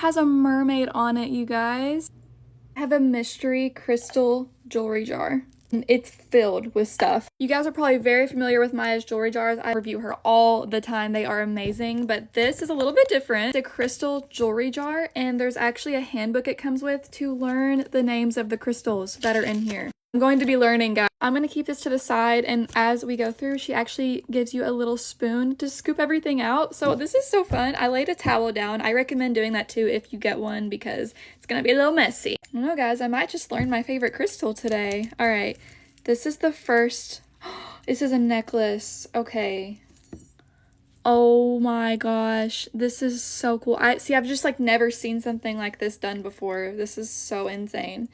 has a mermaid on it, you guys. I have a mystery crystal jewelry jar. It's filled with stuff. You guys are probably very familiar with Maya's jewelry jars. I review her all the time. They are amazing, but this is a little bit different. It's a crystal jewelry jar, and there's actually a handbook it comes with to learn the names of the crystals that are in here. I'm going to be learning, guys. I'm going to keep this to the side, and as we go through, she actually gives you a little spoon to scoop everything out. So this is so fun. I laid a towel down. I recommend doing that too if you get one because it's going to be a little messy. I don't know, guys. I might just learn my favorite crystal today. All right. This is the first. This is a necklace. Okay. Oh my gosh. This is so cool. I've just like never seen something like this done before. This is so insane.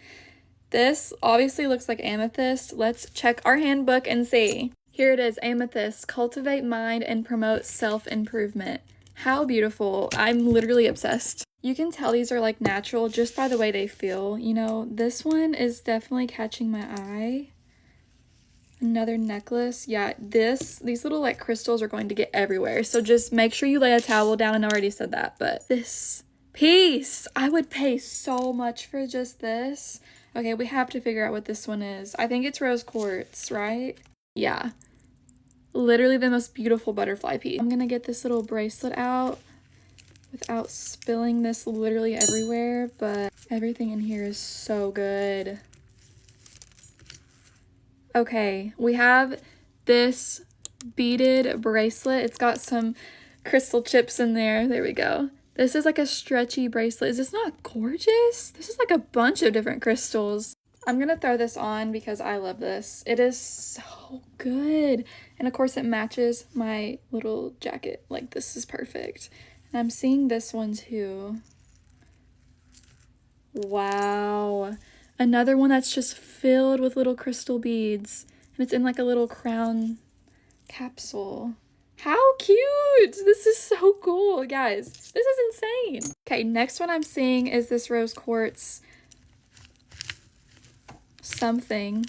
This obviously looks like amethyst. Let's check our handbook and see. Here it is, amethyst. Cultivate mind and promote self-improvement. How beautiful. I'm literally obsessed. You can tell these are like natural just by the way they feel. You know, this one is definitely catching my eye. Another necklace. Yeah, these little like crystals are going to get everywhere. So just make sure you lay a towel down. And I already said that, but this piece, I would pay so much for just this. Okay, we have to figure out what this one is. I think it's rose quartz, right? Yeah. Literally the most beautiful butterfly piece. I'm gonna get this little bracelet out without spilling this literally everywhere, but everything in here is so good. Okay, we have this beaded bracelet. It's got some crystal chips in there. There we go. This is like a stretchy bracelet. Is this not gorgeous? This is like a bunch of different crystals. I'm gonna throw this on because I love this. It is so good. And of course it matches my little jacket. Like this is perfect. And I'm seeing this one too. Wow. Another one that's just filled with little crystal beads. And it's in like a little crown capsule. How cute! This is so cool, guys. This is insane. Okay, next one I'm seeing is this rose quartz something.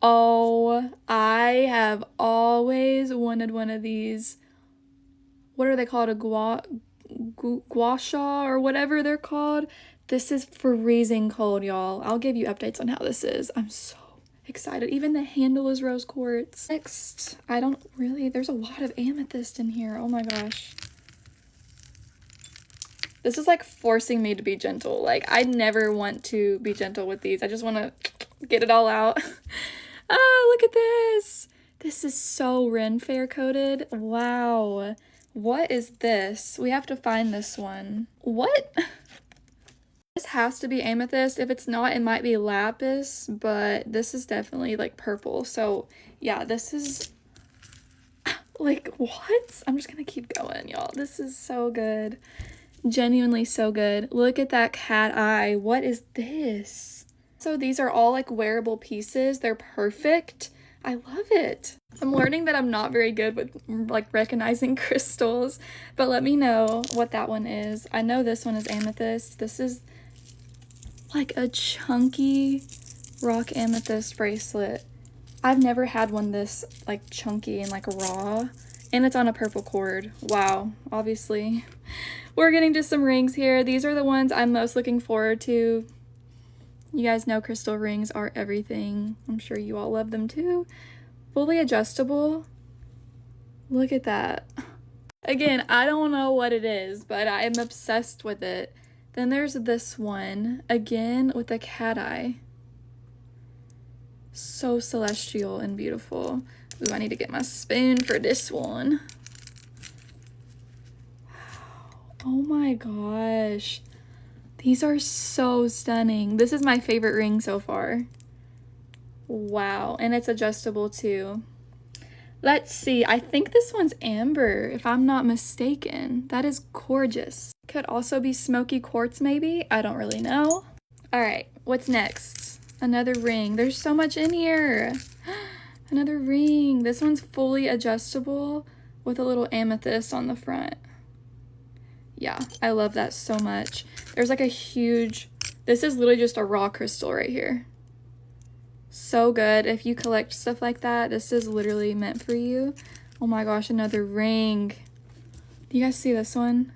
Oh, I have always wanted one of these. What are they called? A gua sha or whatever they're called. This is freezing cold, y'all. I'll give you updates on how this is. I'm so excited. Even the handle is rose quartz. Next, there's a lot of amethyst in here. Oh my gosh. This is like forcing me to be gentle. Like I never want to be gentle with these. I just want to get it all out. Oh, look at this. This is so Ren Fair coated. Wow. What is this? We have to find this one. What? This has to be amethyst. If it's not, it might be lapis, but this is definitely like purple. So yeah, this is like, what? I'm just gonna keep going, y'all. This is so good. Genuinely so good. Look at that cat eye. What is this? So these are all like wearable pieces. They're perfect. I love it. I'm learning that I'm not very good with like recognizing crystals, but let me know what that one is. I know this one is amethyst. This is like a chunky rock amethyst bracelet. I've never had one this like chunky and like raw, and it's on a purple cord. Wow, obviously. We're getting to some rings here. These are the ones I'm most looking forward to. You guys know crystal rings are everything. I'm sure you all love them too. Fully adjustable. Look at that. Again, I don't know what it is, but I am obsessed with it. Then there's this one, again with a cat eye. So celestial and beautiful. Ooh, I need to get my spoon for this one. Oh my gosh. These are so stunning. This is my favorite ring so far. Wow, and it's adjustable too. Let's see, I think this one's amber, if I'm not mistaken. That is gorgeous. Could also be smoky quartz maybe, I don't really know. All right, what's next? Another ring. There's so much in here. Another ring. This one's fully adjustable with a little amethyst on the front. Yeah, I love that so much. There's like a huge, this is literally just a raw crystal right here. So good. If you collect stuff like that, this is literally meant for you. Oh my gosh, another ring. Do you guys see this one?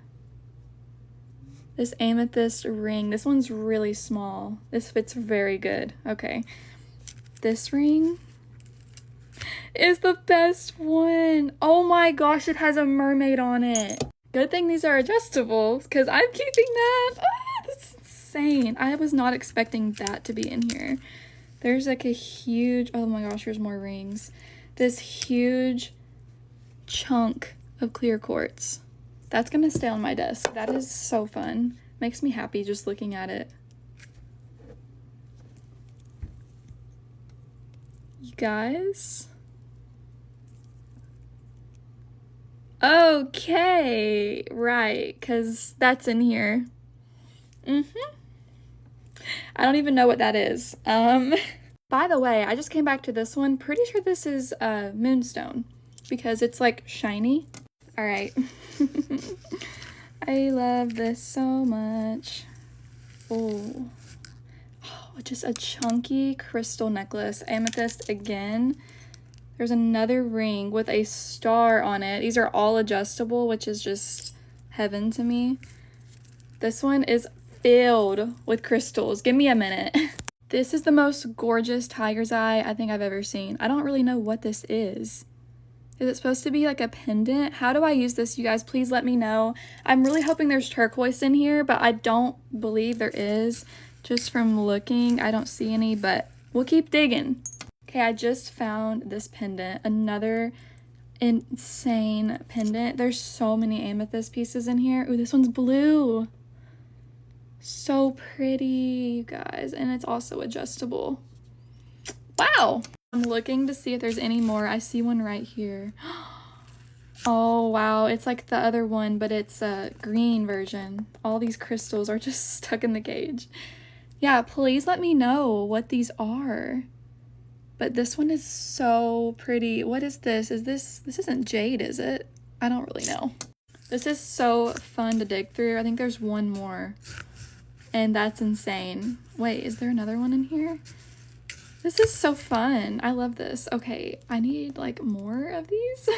This amethyst ring. This one's really small. This fits very good. Okay. This ring is the best one. Oh my gosh, it has a mermaid on it. Good thing these are adjustable because I'm keeping that. Ah, that's insane. I was not expecting that to be in here. There's like a huge, oh my gosh, there's more rings. This huge chunk of clear quartz. That's gonna stay on my desk. That is so fun. Makes me happy just looking at it. You guys? Okay, right, because that's in here. I don't even know what that is. By the way, I just came back to this one. Pretty sure this is moonstone because it's like shiny. All right. I love this so much. Oh, just a chunky crystal necklace. Amethyst again. There's another ring with a star on it. These are all adjustable, which is just heaven to me. This one is filled with crystals. Give me a minute. This is the most gorgeous tiger's eye I think I've ever seen. I don't really know what this is. Is it supposed to be like a pendant? How do I use this, you guys? Please let me know. I'm really hoping there's turquoise in here, but I don't believe there is. Just from looking, I don't see any, but we'll keep digging. Okay, I just found this pendant. Another insane pendant. There's so many amethyst pieces in here. Ooh, this one's blue. So pretty, you guys. And it's also adjustable. Wow. I'm looking to see if there's any more. I see one right here. Oh, wow. It's like the other one, but it's a green version. All these crystals are just stuck in the cage. Yeah, please let me know what these are. But this one is so pretty. What is this? This isn't jade, is it? I don't really know. This is so fun to dig through. I think there's one more. And that's insane. Wait, is there another one in here? This is so fun. I love this. Okay, I need like more of these.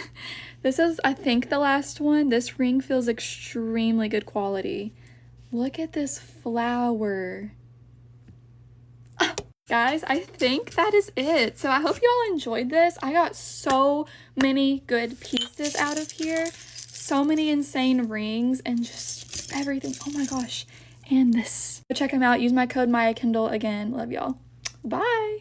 This is, I think, the last one. This ring feels extremely good quality. Look at this flower. Guys, I think that is it. So I hope you all enjoyed this. I got so many good pieces out of here. So many insane rings and just everything. Oh my gosh. And this. Go check them out. Use my code MayaKindle again. Love y'all. Bye.